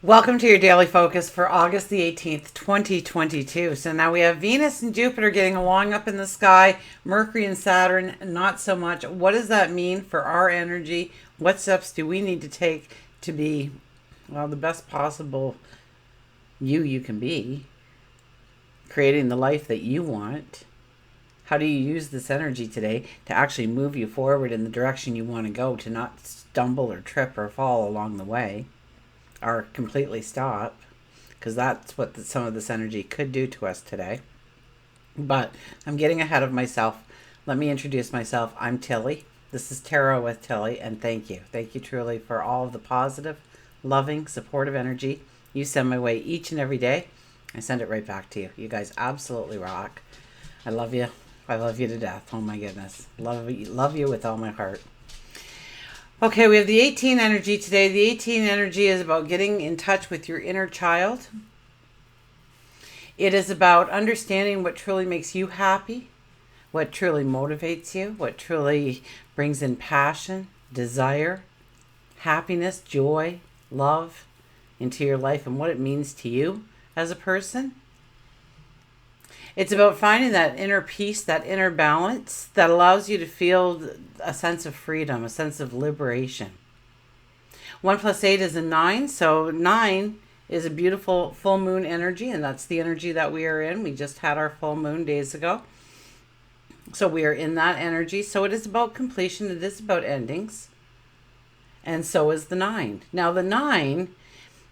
Welcome to your daily focus for August the 18th, 2022. So now we have Venus and Jupiter getting along up in the sky, Mercury and Saturn, not so much. What does that mean for our energy? What steps do we need to take to be, well, the best possible you can be, creating the life that you want? How do you use this energy today to actually move you forward in the direction you want to go, to not stumble or trip or fall along the way? Or completely stop, because that's what some of this energy could do to us today. But I'm getting ahead of myself. Let me introduce myself. I'm Tilly. This is Tarot with Tilly, and thank you. Thank you truly for all of the positive, loving, supportive energy you send my way each and every day. I send it right back to you. You guys absolutely rock. I love you. I love you to death. Oh my goodness. Love you with all my heart. Okay, we have the 18 energy today. The 18 energy is about getting in touch with your inner child. It is about understanding what truly makes you happy, what truly motivates you, what truly brings in passion, desire, happiness, joy, love into your life, and what it means to you as a person. It's about finding that inner peace, that inner balance that allows you to feel a sense of freedom, a sense of liberation. 1 + 8 is a 9. So 9 is a beautiful full moon energy, and that's the energy that we are in. We just had our full moon days ago. So we are in that energy. So it is about completion. It is about endings. And so is the 9. Now the 9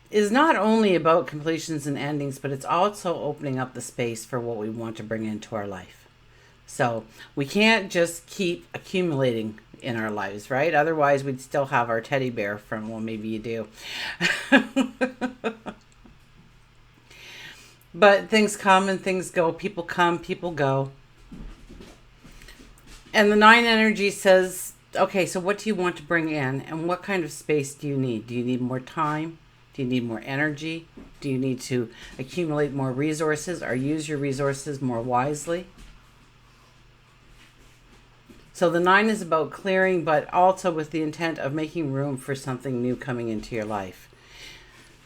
is not only about completions and endings, but it's also opening up the space for what we want to bring into our life. So we can't just keep accumulating in our lives, right? Otherwise, we'd still have our teddy bear from, well, maybe you do. But things come and things go. People come, people go. And the 9 energy says, okay, so what do you want to bring in? And what kind of space do you need? Do you need more time? Do you need more energy? Do you need to accumulate more resources or use your resources more wisely? So the 9 is about clearing, but also with the intent of making room for something new coming into your life.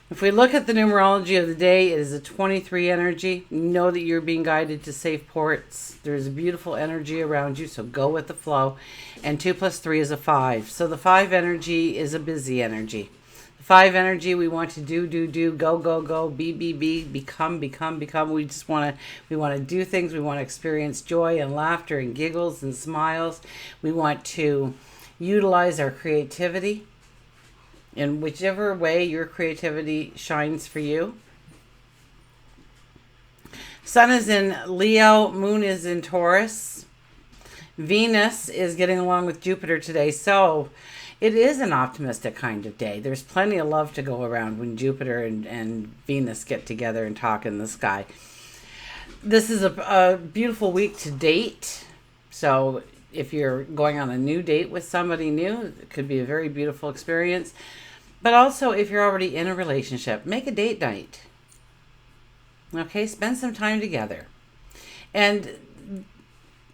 If we look at the numerology of the day, it is a 23 energy. Know that you're being guided to safe ports. There's a beautiful energy around you, so go with the flow. And 2 + 3 is a 5. So the 5 energy is a busy energy. 5 energy, we want to do, go, be, become. We just want to do things. We want to experience joy and laughter and giggles and smiles. We want to utilize our creativity in whichever way your creativity shines for you. Sun is in Leo, Moon is in Taurus. Venus is getting along with Jupiter today, so it is an optimistic kind of day. There's plenty of love to go around when Jupiter and Venus get together and talk in the sky. This is a beautiful week to date. So if you're going on a new date with somebody new, it could be a very beautiful experience. But also, if you're already in a relationship, make a date night. Okay, spend some time together. And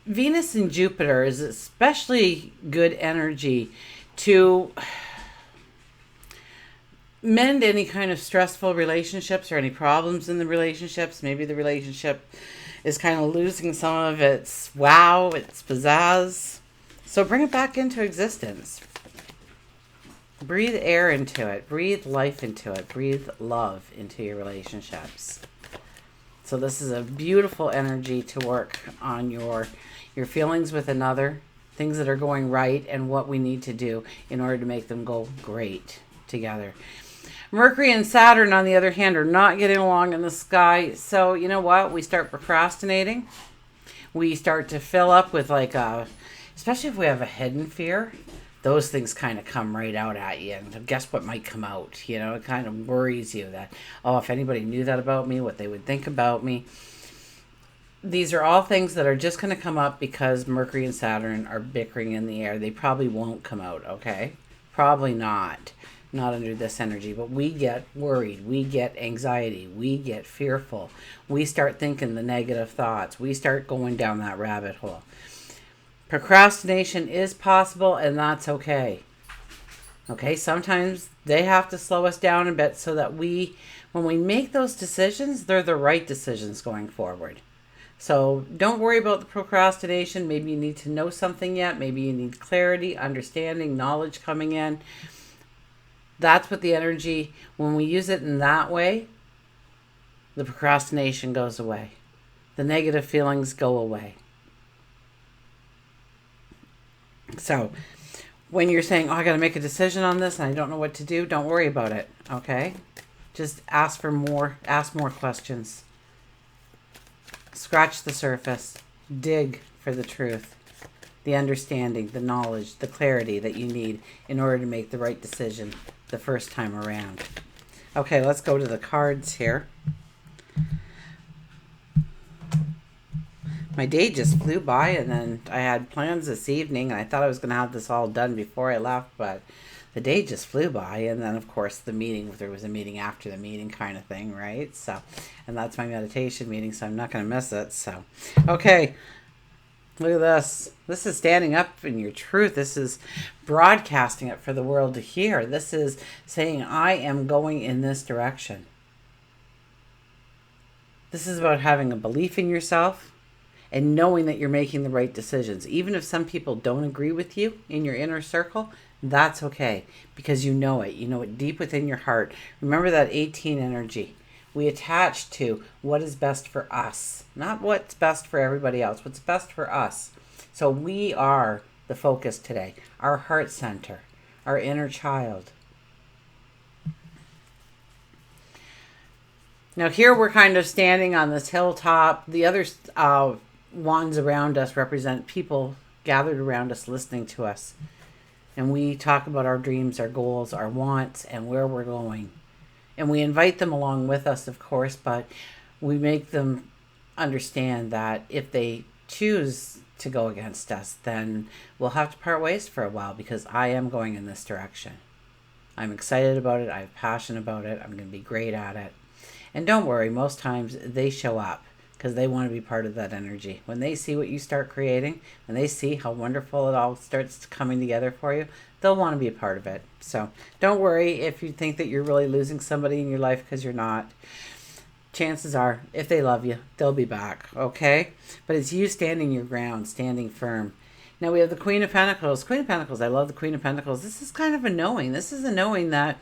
Venus and Jupiter is especially good energy to mend any kind of stressful relationships or any problems in the relationships. Maybe the relationship is kind of losing some of its wow, its pizzazz. So bring it back into existence. Breathe air into it. Breathe life into it. Breathe love into your relationships. So this is a beautiful energy to work on your feelings with another, things that are going right, and what we need to do in order to make them go great together. Mercury and Saturn, on the other hand, are not getting along in the sky. So you know what? We start procrastinating. We start to fill up with especially if we have a hidden fear, those things kind of come right out at you. And guess what might come out? It kind of worries you that, oh, if anybody knew that about me, what they would think about me. These are all things that are just going to come up because Mercury and Saturn are bickering in the air. They probably won't come out, okay? Probably not. Not under this energy. But we get worried. We get anxiety. We get fearful. We start thinking the negative thoughts. We start going down that rabbit hole. Procrastination is possible, and that's okay. Okay, sometimes they have to slow us down a bit so that when we make those decisions, they're the right decisions going forward. So don't worry about the procrastination. Maybe you need to know something yet. Maybe you need clarity, understanding, knowledge coming in. That's what the energy, when we use it in that way, the procrastination goes away. The negative feelings go away. So when you're saying, oh, I got to make a decision on this and I don't know what to do, don't worry about it, okay? Just ask more questions. Scratch the surface. Dig for the truth, the understanding, the knowledge, the clarity that you need in order to make the right decision the first time around. Okay, let's go to the cards here. My day just flew by, and then I had plans this evening, and I thought I was going to have this all done before I left, but the day just flew by. And then, of course, the meeting, there was a meeting after the meeting kind of thing, right? So, and that's my meditation meeting, so I'm not going to miss it. So, okay, look at this. This is standing up in your truth. This is broadcasting it for the world to hear. This is saying, I am going in this direction. This is about having a belief in yourself and knowing that you're making the right decisions. Even if some people don't agree with you in your inner circle, that's okay, because you know it. You know it deep within your heart. Remember that 18 energy. We attach to what is best for us, not what's best for everybody else, what's best for us. So we are the focus today, our heart center, our inner child. Now here we're kind of standing on this hilltop. The other wands around us represent people gathered around us listening to us. And we talk about our dreams, our goals, our wants, and where we're going. And we invite them along with us, of course, but we make them understand that if they choose to go against us, then we'll have to part ways for a while, because I am going in this direction. I'm excited about it. I have passion about it. I'm going to be great at it. And don't worry, most times they show up because they want to be part of that energy. When they see what you start creating, when they see how wonderful it all starts coming together for you, they'll want to be a part of it. So don't worry if you think that you're really losing somebody in your life, because you're not. Chances are, if they love you, they'll be back, okay? But it's you standing your ground, standing firm. Now we have the Queen of Pentacles. Queen of Pentacles, I love the Queen of Pentacles. This is kind of a knowing. This is a knowing that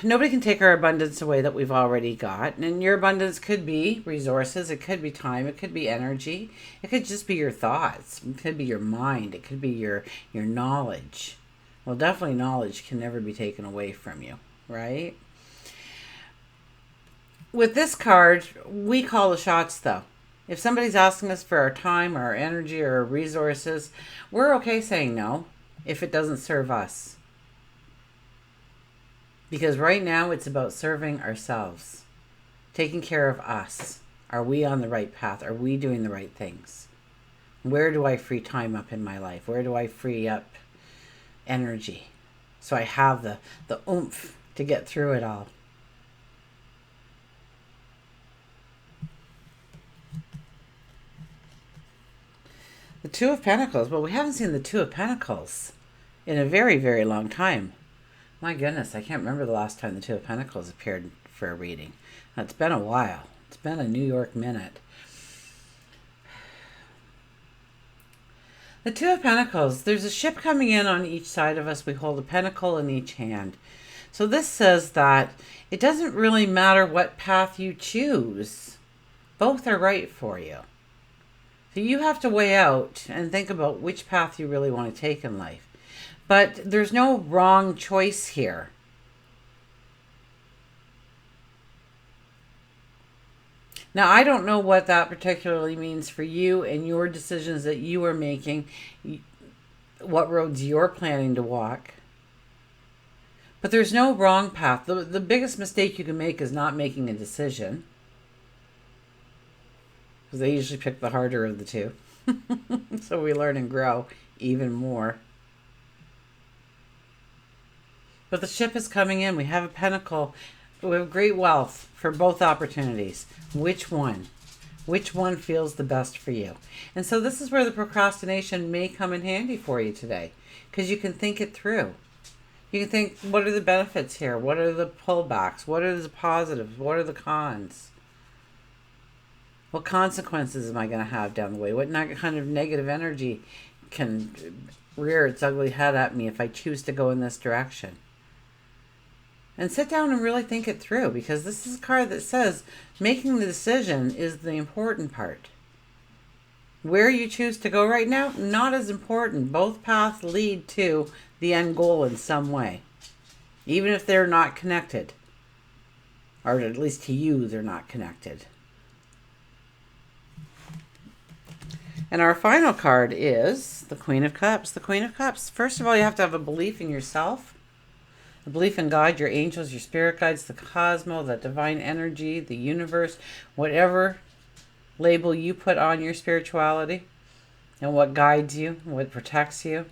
nobody can take our abundance away that we've already got. And your abundance could be resources. It could be time. It could be energy. It could just be your thoughts. It could be your mind. It could be your knowledge. Well, definitely knowledge can never be taken away from you, right? With this card, we call the shots, though. If somebody's asking us for our time or our energy or our resources, we're okay saying no if it doesn't serve us. Because right now it's about serving ourselves, taking care of us. Are we on the right path? Are we doing the right things? Where do I free time up in my life? Where do I free up energy so I have the oomph to get through it all? The Two of Pentacles. Well, we haven't seen the Two of Pentacles in a very, very long time. My goodness, I can't remember the last time the Two of Pentacles appeared for a reading. It's been a while. It's been a New York minute. The Two of Pentacles, there's a ship coming in on each side of us. We hold a pentacle in each hand. So this says that it doesn't really matter what path you choose. Both are right for you. So you have to weigh out and think about which path you really want to take in life. But there's no wrong choice here. Now, I don't know what that particularly means for you and your decisions that you are making, what roads you're planning to walk. But there's no wrong path. The biggest mistake you can make is not making a decision, because they usually pick the harder of the two. So we learn and grow even more. But the ship is coming in. We have a pentacle. We have great wealth for both opportunities. Which one? Which one feels the best for you? And so this is where the procrastination may come in handy for you today, because you can think it through. You can think, what are the benefits here? What are the pullbacks? What are the positives? What are the cons? What consequences am I going to have down the way? What kind of negative energy can rear its ugly head at me if I choose to go in this direction? And sit down and really think it through, because this is a card that says making the decision is the important part. Where you choose to go right now, not as important. Both paths lead to the end goal in some way, even if they're not connected, or at least to you, they're not connected. And our final card is the Queen of Cups. The Queen of Cups. First of all, you have to have a belief in yourself, a belief in God, your angels, your spirit guides, the cosmos, the divine energy, the universe, whatever label you put on your spirituality and what guides you, what protects you.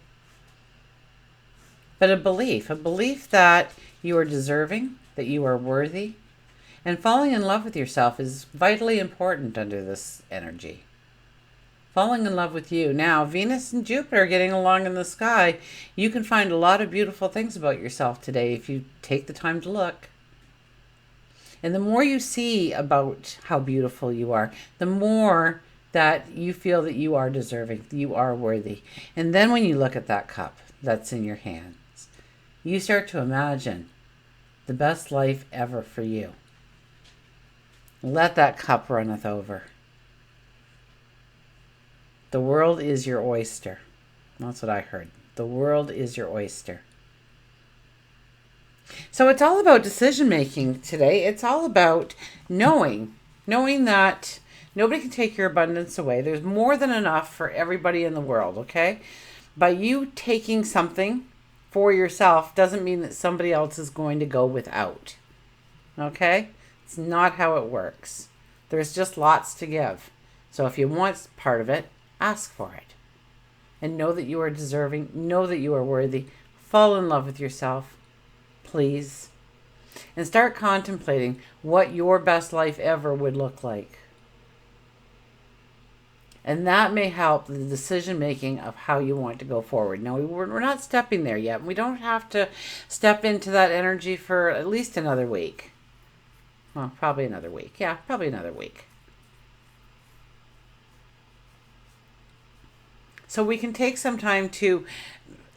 But a belief that you are deserving, that you are worthy. And falling in love with yourself is vitally important under this energy. Falling in love with you. Now, Venus and Jupiter getting along in the sky, you can find a lot of beautiful things about yourself today if you take the time to look. And the more you see about how beautiful you are, the more that you feel that you are deserving, you are worthy. And then when you look at that cup that's in your hands, you start to imagine the best life ever for you. Let that cup runneth over. The world is your oyster. That's what I heard. The world is your oyster. So it's all about decision making today. It's all about knowing that nobody can take your abundance away. There's more than enough for everybody in the world, okay? By you taking something for yourself doesn't mean that somebody else is going to go without, okay? It's not how it works. There's just lots to give. So if you want part of it, ask for it. And know that you are deserving. Know that you are worthy. Fall in love with yourself, please. And start contemplating what your best life ever would look like. And that may help the decision making of how you want to go forward. Now, we're not stepping there yet. We don't have to step into that energy for at least another week. Well, probably another week. Yeah, probably another week. So we can take some time to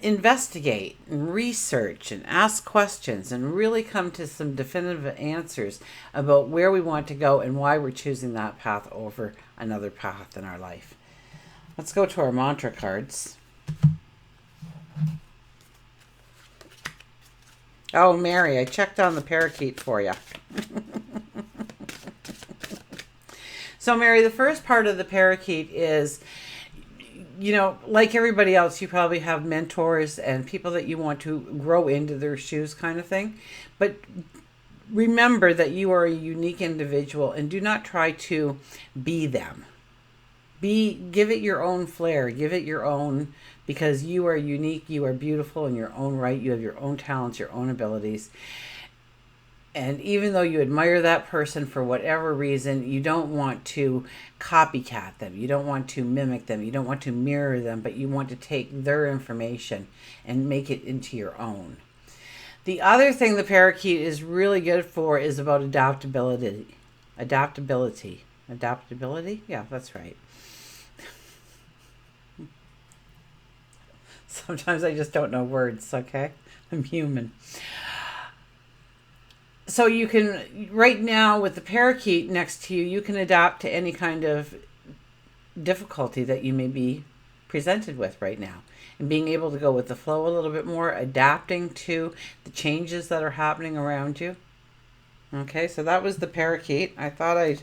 investigate and research and ask questions and really come to some definitive answers about where we want to go and why we're choosing that path over another path in our life. Let's go to our mantra cards. Oh, Mary, I checked on the parakeet for you. So, Mary, the first part of the parakeet is, you know, like everybody else, you probably have mentors and people that you want to grow into their shoes kind of thing. But remember that you are a unique individual and do not try to be them. Give it your own flair, give it your own, because you are unique, you are beautiful in your own right, you have your own talents, your own abilities. And even though you admire that person for whatever reason, you don't want to copycat them. You don't want to mimic them. You don't want to mirror them, but you want to take their information and make it into your own. The other thing the parakeet is really good for is about adaptability. Adaptability? Yeah, that's right. Sometimes I just don't know words, okay? I'm human. So you can, right now with the parakeet next to you, you can adapt to any kind of difficulty that you may be presented with right now. And being able to go with the flow a little bit more, adapting to the changes that are happening around you. Okay, so that was the parakeet. I thought I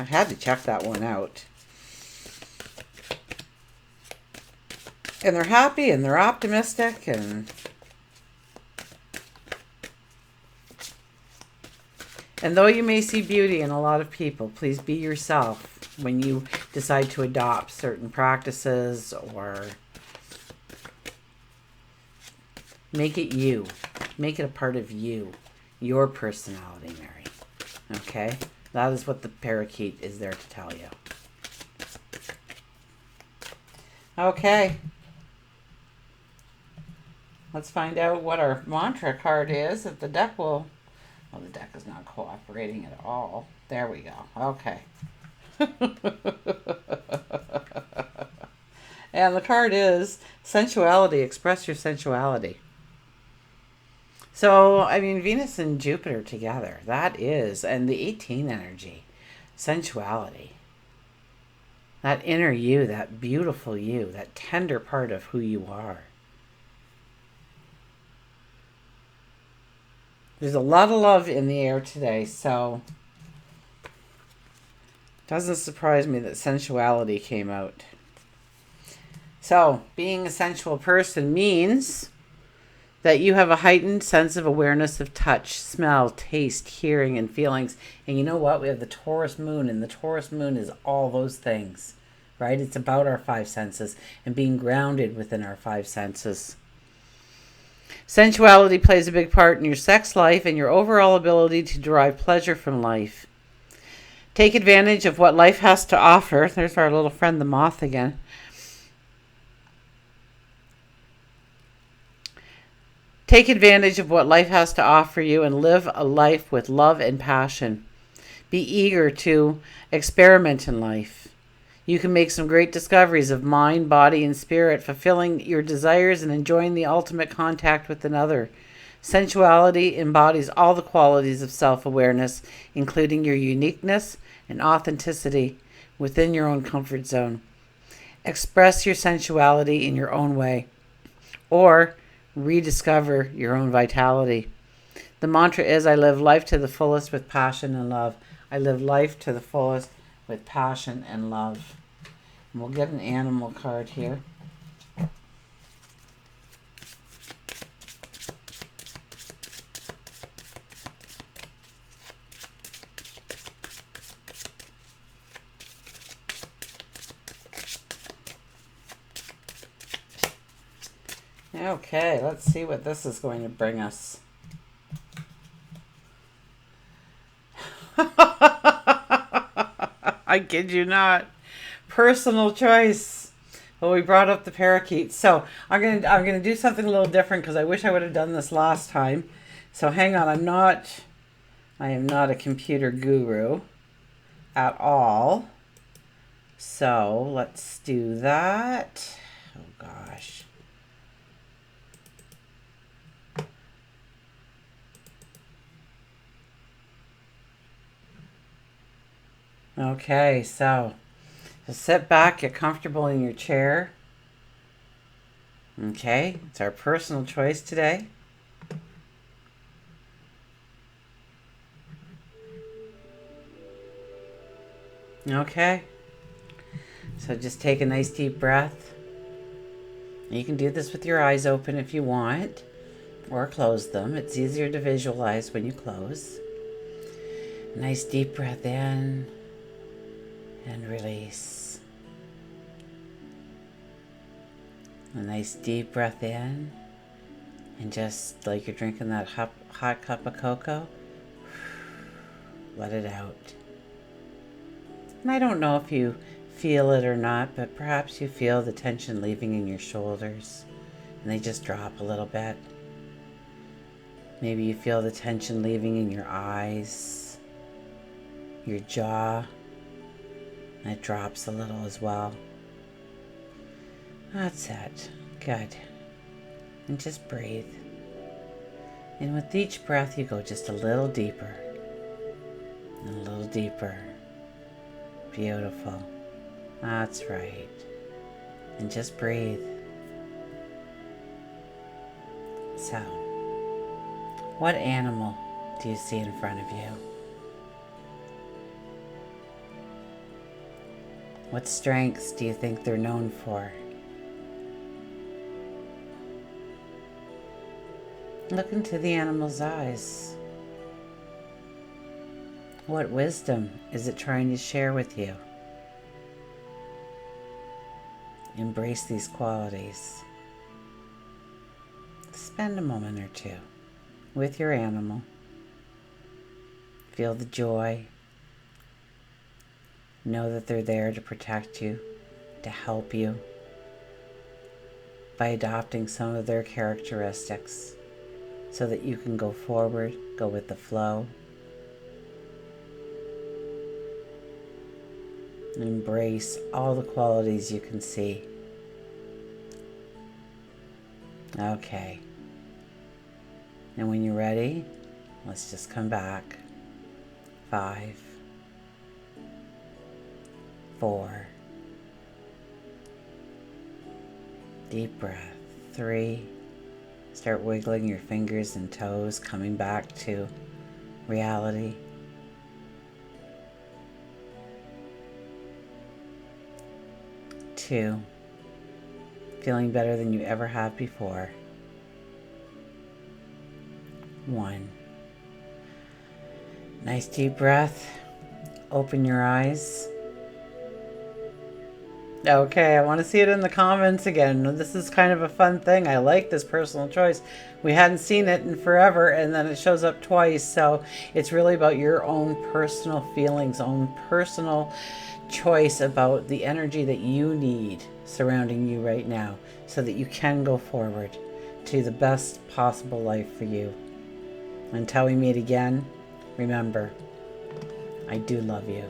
had to check that one out. And they're happy and they're optimistic and though you may see beauty in a lot of people, please be yourself when you decide to adopt certain practices or make it you. Make it a part of you, your personality, Mary. Okay? That is what the parakeet is there to tell you. Okay. Let's find out what our mantra card is. If the deck will... Well, the deck is not cooperating at all. There we go. Okay. And the card is Sensuality. Express your sensuality. So, I mean, Venus and Jupiter together. That is, and the 18 energy. Sensuality. That inner you, that beautiful you, that tender part of who you are. There's a lot of love in the air today, so it doesn't surprise me that sensuality came out. So, being a sensual person means that you have a heightened sense of awareness of touch, smell, taste, hearing, and feelings. And you know what? We have the Taurus moon, and the Taurus moon is all those things, right? It's about our five senses and being grounded within our five senses. Sensuality plays a big part in your sex life and your overall ability to derive pleasure from life. Take advantage of what life has to offer. There's our little friend, the moth, again. Take advantage of what life has to offer you and live a life with love and passion. Be eager to experiment in life. You can make some great discoveries of mind, body, and spirit, fulfilling your desires and enjoying the ultimate contact with another. Sensuality embodies all the qualities of self-awareness, including your uniqueness and authenticity within your own comfort zone. Express your sensuality in your own way, or rediscover your own vitality. The mantra is, I live life to the fullest with passion and love. I live life to the fullest with passion and love. And we'll get an animal card here. Okay, let's see what this is going to bring us. I kid you not. Personal choice. Well, we brought up the parakeet. So I'm gonna do something a little different because I wish I would have done this last time. So hang on, I am not a computer guru at all. So let's do that. Oh gosh. Okay, so sit back, get comfortable in your chair. Okay, it's our personal choice today. Okay, so just take a nice deep breath. You can do this with your eyes open if you want, or close them. It's easier to visualize when you close. Nice deep breath in and release. A nice deep breath in, and just like you're drinking that hot cup of cocoa, let it out. And I don't know if you feel it or not, but perhaps you feel the tension leaving in your shoulders and they just drop a little bit. Maybe you feel the tension leaving in your eyes, your jaw, and it drops a little as well. That's it. Good. And just breathe. And with each breath, you go just a little deeper and a little deeper. Beautiful. That's right. And just breathe. So, what animal do you see in front of you? What strengths do you think they're known for? Look into the animal's eyes. What wisdom is it trying to share with you? Embrace these qualities. Spend a moment or two with your animal. Feel the joy. Know that they're there to protect you, to help you. by adopting some of their characteristics so that you can go forward, go with the flow, and embrace all the qualities you can see. Okay. And when you're ready, let's just come back. 5, 4, deep breath. 3, start wiggling your fingers and toes, coming back to reality. 2, feeling better than you ever have before. 1, nice deep breath. Open your eyes. Okay, I want to see it in the comments again. This is kind of a fun thing. I like this personal choice. We hadn't seen it in forever, and then it shows up twice. So it's really about your own personal feelings, own personal choice about the energy that you need surrounding you right now so that you can go forward to the best possible life for you. Until we meet again, remember, I do love you.